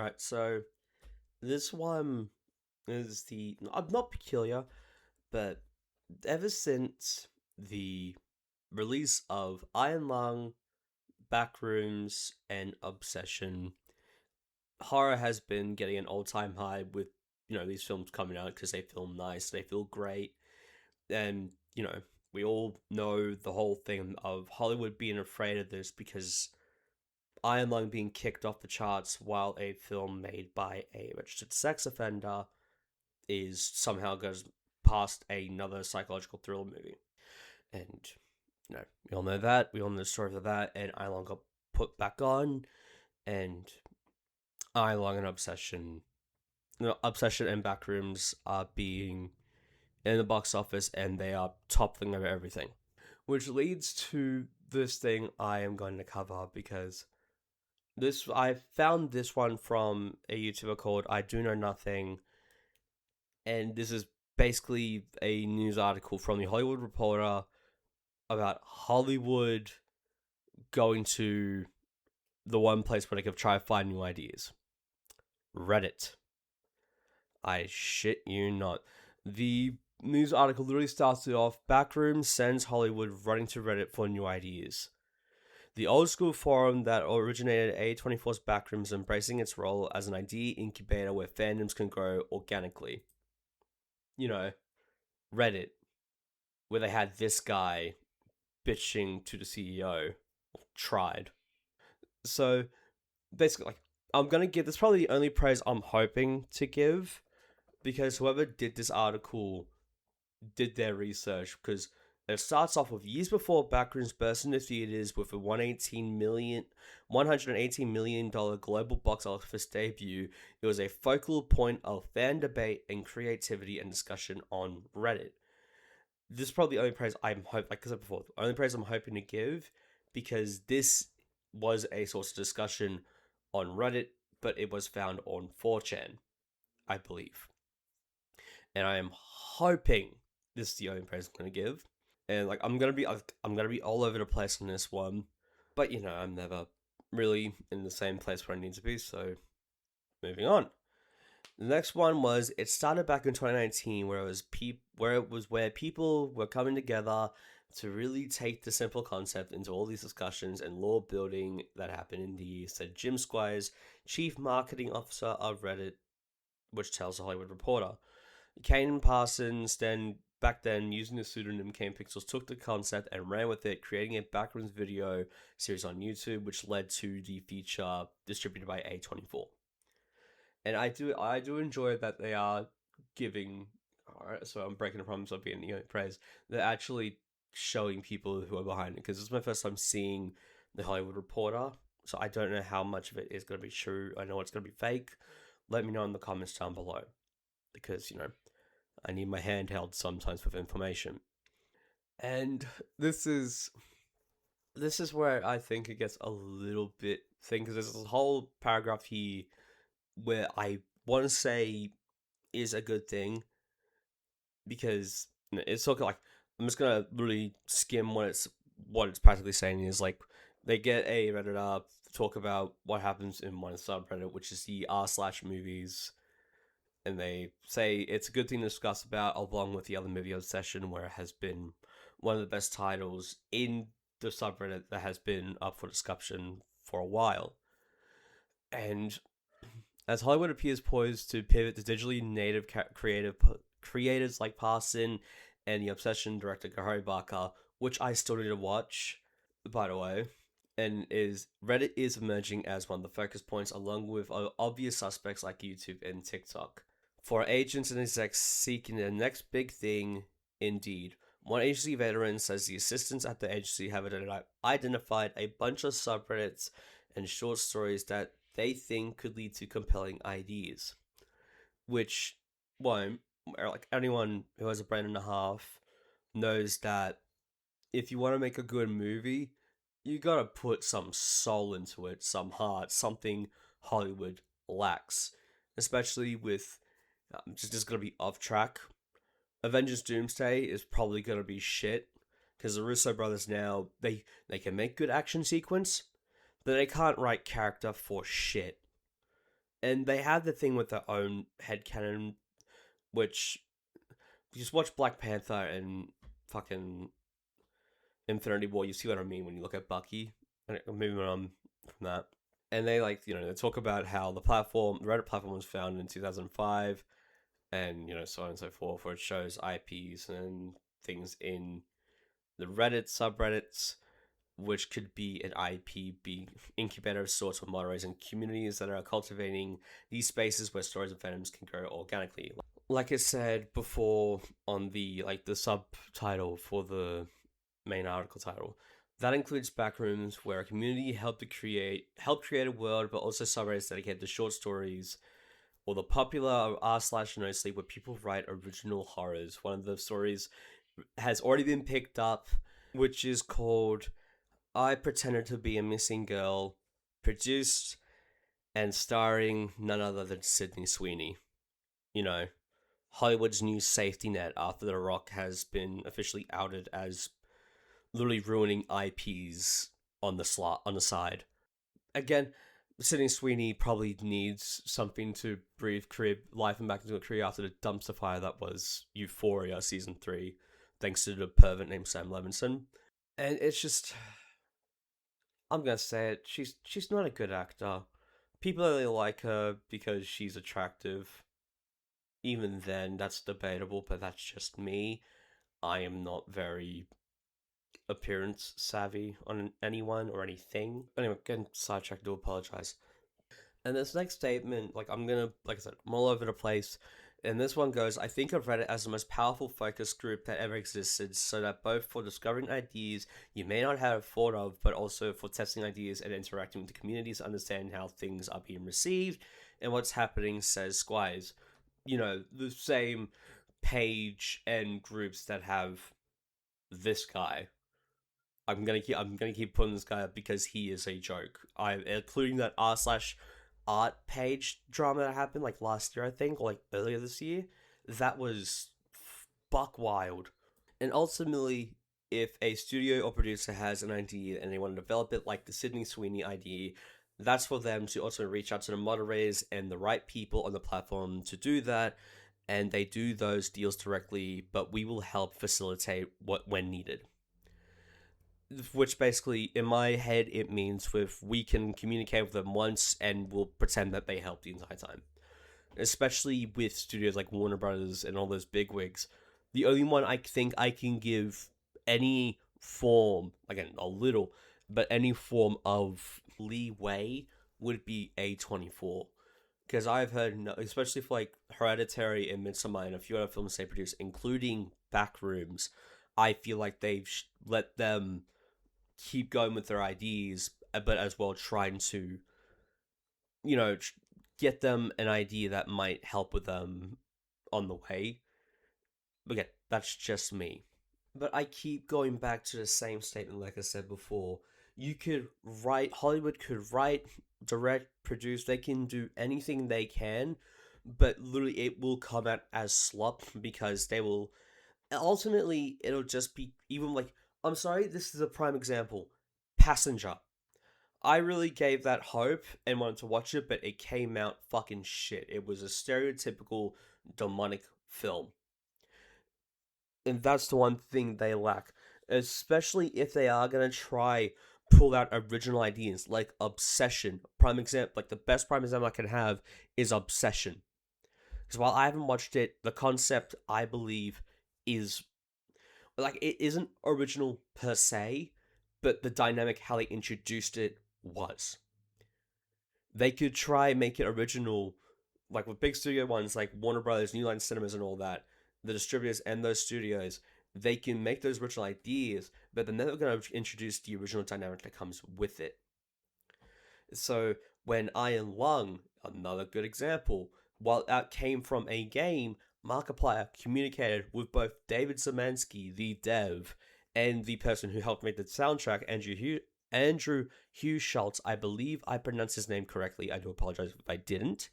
Right, so this one is not peculiar, but ever since the release of Iron Lung, Backrooms, and Obsession, horror has been getting an all-time high with these films coming out because they feel nice, they feel great, and we all know the whole thing of Hollywood being afraid of this because Iron Lung being kicked off the charts while a film made by a registered sex offender is somehow goes past another psychological thriller movie. And, we all know that. We all know the story of that. And Iron Lung got put back on. And Iron Lung and Obsession and Backrooms are being in the box office and they are toppling over everything. Which leads to this thing I am going to cover because I found this one from a YouTuber called I Do Know Nothing, and this is basically a news article from the Hollywood Reporter about Hollywood going to the one place where they could try to find new ideas. Reddit. I shit you not. The news article literally starts it off, Backrooms sends Hollywood running to Reddit for new ideas. The old school forum that originated A24's Backrooms embracing its role as an idea incubator where fandoms can grow organically. Reddit, where they had this guy bitching to the CEO, tried. So, basically, I'm gonna give this probably the only praise I'm hoping to give, because whoever did this article did their research, because it starts off with years before Backrooms burst into theaters with a $118 million global box office debut. It was a focal point of fan debate and creativity and discussion on Reddit. This is probably the only praise like I said before, the only praise I'm hoping to give, because this was a source of discussion on Reddit, but it was found on 4chan, I believe. And I am hoping this is the only praise I'm going to give. And I'm gonna be all over the place on this one, but I'm never really in the same place where I need to be. So, moving on. The next one was it started back in 2019, where where people were coming together to really take the simple concept into all these discussions and lore building that happened in the year, said Jim Squires, chief marketing officer of Reddit, which tells the Hollywood Reporter. Kane Parsons back then, using the pseudonym Kane Pixels, took the concept and ran with it, creating a Backrooms video series on YouTube, which led to the feature distributed by A24. And I do enjoy that they are giving. Alright, so I'm breaking the promise of being praise. They're actually showing people who are behind it, because this is my first time seeing the Hollywood Reporter, so I don't know how much of it is going to be true. I know it's going to be fake. Let me know in the comments down below, because I need my hand held sometimes with information. And this is where I think it gets a little bit thin, because there's a whole paragraph here where I want to say is a good thing, because it's talking I'm just gonna really skim what it's practically saying is they get a Redditor to talk about what happens in one subreddit, which is the r/movies. And they say it's a good thing to discuss about, along with the other movie Obsession, where it has been one of the best titles in the subreddit that has been up for discussion for a while. And as Hollywood appears poised to pivot to digitally native creators like Parson and the Obsession director Gary Barker, which I still need to watch, by the way, and Reddit is emerging as one of the focus points, along with obvious suspects like YouTube and TikTok, for agents and execs seeking their next big thing. Indeed, one agency veteran says the assistants at the agency have identified a bunch of subreddits and short stories that they think could lead to compelling ideas, which won't. Anyone who has a brain and a half knows that if you want to make a good movie, you gotta put some soul into it, some heart, something Hollywood lacks. Especially with, just gonna be off track, Avengers Doomsday is probably gonna be shit, because the Russo brothers now, they can make good action sequence, but they can't write character for shit. And they have the thing with their own headcanon, which you just watch Black Panther and fucking Infinity War, you see what I mean when you look at Bucky. And moving on from that. And they they talk about how the Reddit platform was founded in 2005 and, so on and so forth, where it shows IPs and things in the Reddit subreddits, which could be an IP being incubator of sorts for moderators and communities that are cultivating these spaces where stories and fandoms can grow organically. Like I said before on the the subtitle for the main article title, that includes backrooms where a community help create a world, but also subreddits dedicated to short stories or the popular r/no sleep where people write original horrors. One of the stories has already been picked up, which is called I Pretended to Be a Missing Girl, produced and starring none other than Sydney Sweeney. Hollywood's new safety net after The Rock has been officially outed as literally ruining IPs on the side. Again, Sydney Sweeney probably needs something to breathe life and back into a career after the dumpster fire that was Euphoria season 3, thanks to the pervert named Sam Levinson. And it's just, I'm gonna say it, she's not a good actor. People only like her because she's attractive. Even then, that's debatable, but that's just me. I am not very appearance savvy on anyone or anything. Anyway, getting sidetracked, do apologize. And this next statement, like I said, I'm all over the place. And this one goes, I think of Reddit as the most powerful focus group that ever existed, so that both for discovering ideas you may not have thought of, but also for testing ideas and interacting with the communities to understand how things are being received and what's happening, says Squires. The same page and groups that have this guy. I'm gonna keep putting this guy up because he is a joke. Including that r/art page drama that happened like last year, I think, or like earlier this year. That was buck wild. And ultimately, if a studio or producer has an idea and they want to develop it like the Sydney Sweeney idea, that's for them to also reach out to the moderators and the right people on the platform to do that. And they do those deals directly, but we will help facilitate when needed. Which basically, in my head, it means we can communicate with them once and we'll pretend that they helped the entire time. Especially with studios like Warner Brothers and all those bigwigs. The only one I think I can give any form, again, a little, but any form of leeway would be A24. Because I've heard, especially for like Hereditary and Midsommar and a few other films they produce, including Backrooms, I feel like they've let them keep going with their ideas, but as well trying to, get them an idea that might help with them on the way. But again, that's just me. But I keep going back to the same statement, like I said before. Hollywood could write, direct, produce, they can do anything they can, but literally it will come out as slop because they will. Ultimately, it'll just be even like, I'm sorry, this is a prime example. Passenger. I really gave that hope and wanted to watch it, but it came out fucking shit. It was a stereotypical demonic film. And that's the one thing they lack. Especially if they are gonna try pull out original ideas like Obsession. Prime example, like the best prime example I can have is Obsession. Because while I haven't watched it, the concept I believe is like it isn't original per se, but the dynamic how they introduced it was. They could try and make it original, like with big studio ones like Warner Brothers, New Line Cinemas, and all that. The distributors and those studios, they can make those original ideas, but then they're going to introduce the original dynamic that comes with it. So when Iron Lung, another good example, while that came from a game, Markiplier communicated with both David Szymanski, the dev, and the person who helped make the soundtrack, Andrew Hugh Schultz. I believe I pronounced his name correctly. I do apologize if I didn't.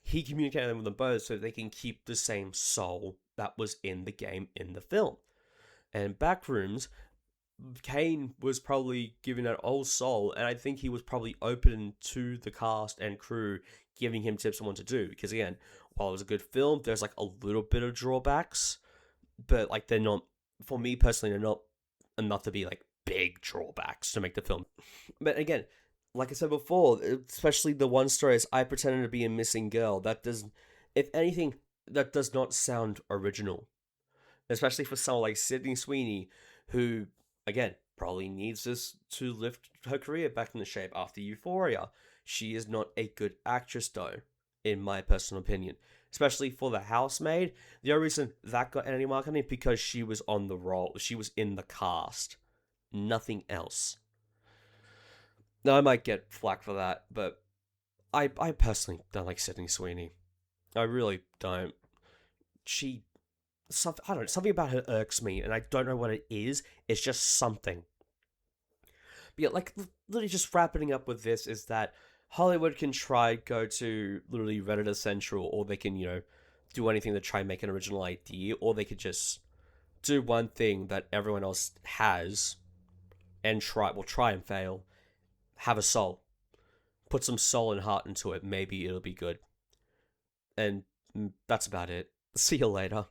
He communicated with them both so they can keep the same soul that was in the game in the film. And Backrooms, Kane was probably given that old soul, and I think he was probably open to the cast and crew giving him tips on what to do. Because again, while it was a good film, there's like a little bit of drawbacks, but like they're not, for me personally, they're not enough to be like big drawbacks to make the film. But again, like I said before, especially the one story is I pretended to be a missing girl. That does, if anything, that does not sound original. Especially for someone like Sydney Sweeney, who, again, probably needs this to lift her career back into shape after Euphoria. She is not a good actress, though, in my personal opinion. Especially for The Housemaid. The only reason that got any mark on it because she was on the role. She was in the cast. Nothing else. Now, I might get flack for that, but I personally don't like Sydney Sweeney. I really don't. She, I don't know, something about her irks me, and I don't know what it is. It's just something. But yeah, like, literally just wrapping up with this is that Hollywood can try go to literally Reddit Central, or they can, do anything to try and make an original idea, or they could just do one thing that everyone else has and try and fail. Have a soul. Put some soul and heart into it. Maybe it'll be good. And that's about it. See you later.